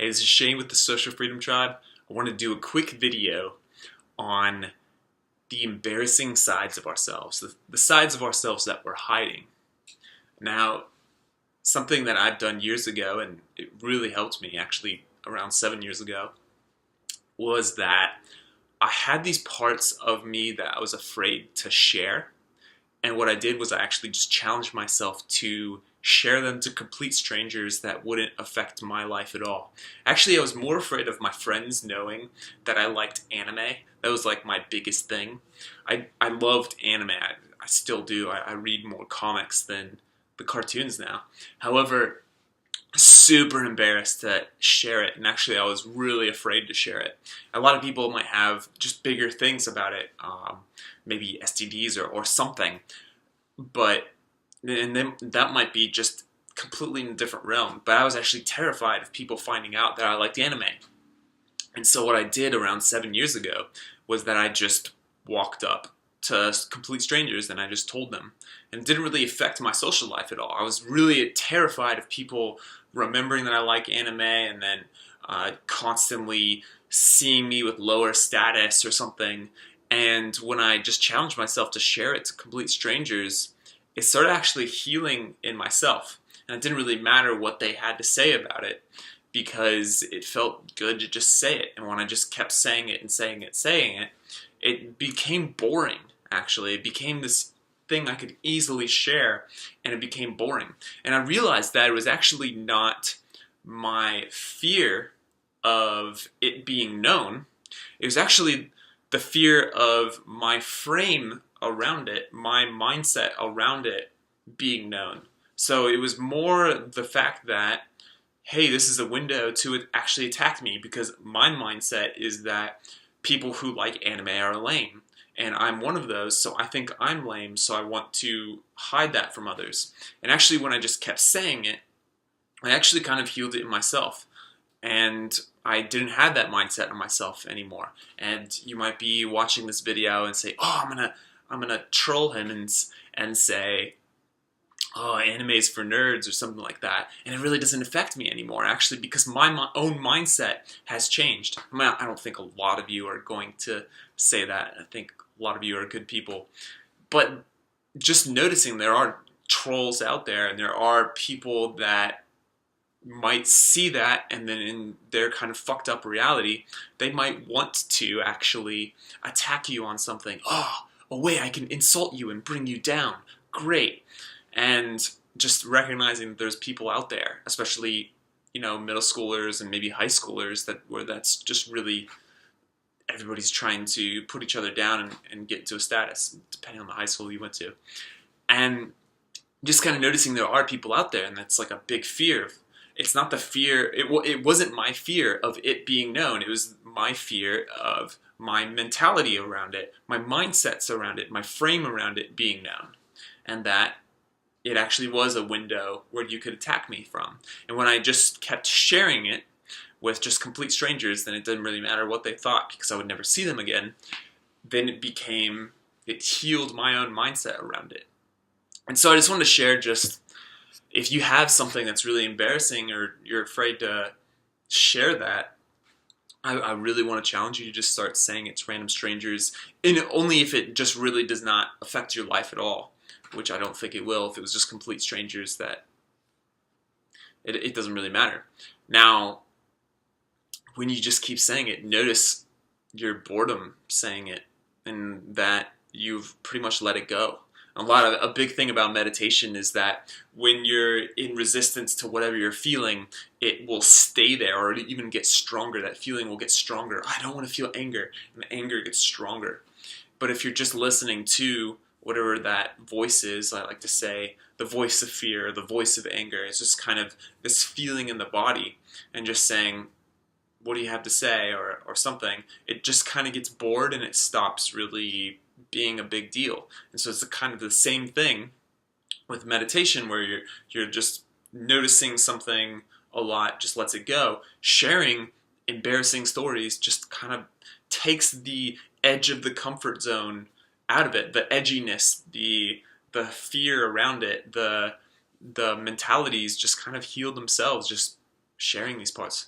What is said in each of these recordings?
Hey, this is Shane with the Social Freedom Tribe. I want to do a quick video on the embarrassing sides of ourselves, the sides of ourselves that we're hiding. Now, something that I've done years ago, and it really helped me actually around 7 years ago, was that I had these parts of me that I was afraid to share. And what I did was I actually just challenged myself to share them to complete strangers that wouldn't affect my life at all. Actually, I was more afraid of my friends knowing that I liked anime. That was like my biggest thing. I loved anime. I still do. I read more comics than the cartoons now. However, super embarrassed to share it, and actually I was really afraid to share it. A lot of people might have just bigger things about it, maybe STDs or something, but and then that might be just completely in a different realm. But I was actually terrified of people finding out that I liked anime. And so what I did around 7 years ago was that I just walked up to complete strangers and I just told them. And it didn't really affect my social life at all. I was really terrified of people remembering that I like anime and then constantly seeing me with lower status or something. And when I just challenged myself to share it to complete strangers, it started actually healing in myself. And it didn't really matter what they had to say about it because it felt good to just say it. And when I just kept saying it and saying it, it became boring, actually. It became this thing I could easily share, and it became boring. And I realized that it was actually not my fear of it being known. It was actually the fear of my frame around it, my mindset around it being known. So it was more the fact that, hey, this is a window to actually attack me because my mindset is that people who like anime are lame. And I'm one of those, so I think I'm lame, so I want to hide that from others. And actually, when I just kept saying it, I actually kind of healed it in myself. And I didn't have that mindset in myself anymore. And you might be watching this video and say, oh, I'm gonna troll him and say, oh, anime is for nerds or something like that. And it really doesn't affect me anymore, actually, because my own mindset has changed. I don't think a lot of you are going to say that. I think a lot of you are good people. But just noticing there are trolls out there and there are people that might see that, and then in their kind of fucked up reality, they might want to actually attack you on something. Oh, a way I can insult you and bring you down. Great. And just recognizing that there's people out there, especially, middle schoolers and maybe high schoolers, where that's just really everybody's trying to put each other down and get to a status, depending on the high school you went to. And just kind of noticing there are people out there, and that's like a big fear. It's not the fear, it wasn't my fear of it being known, it was my fear of my mentality around it, my mindsets around it, my frame around it being known. And that it actually was a window where you could attack me from. And when I just kept sharing it with just complete strangers, then it didn't really matter what they thought because I would never see them again. Then it healed my own mindset around it. And so I just wanted to share, just if you have something that's really embarrassing or you're afraid to share that, I really want to challenge you to just start saying it to random strangers, and only if it just really does not affect your life at all, which I don't think it will. If it was just complete strangers, that it doesn't really matter. Now, when you just keep saying it, notice your boredom saying it, and that you've pretty much let it go. A big thing about meditation is that when you're in resistance to whatever you're feeling, it will stay there, or it even get stronger. That feeling will get stronger. I don't want to feel anger, and the anger gets stronger. But if you're just listening to whatever that voice is, I like to say the voice of fear, the voice of anger, it's just kind of this feeling in the body, and just saying, what do you have to say, or something, it just kind of gets bored and it stops really being a big deal. And so it's kind of the same thing with meditation, where you're just noticing something a lot, just lets it go. Sharing embarrassing stories just kind of takes the edge of the comfort zone out of it, the edginess, the fear around it, the mentalities just kind of heal themselves just sharing these parts.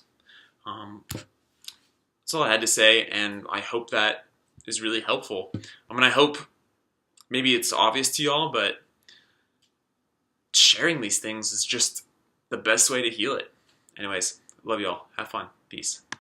That's all I had to say, and I hope that is really helpful. I hope maybe it's obvious to y'all, but sharing these things is just the best way to heal it. Anyways, love y'all. Have fun. Peace.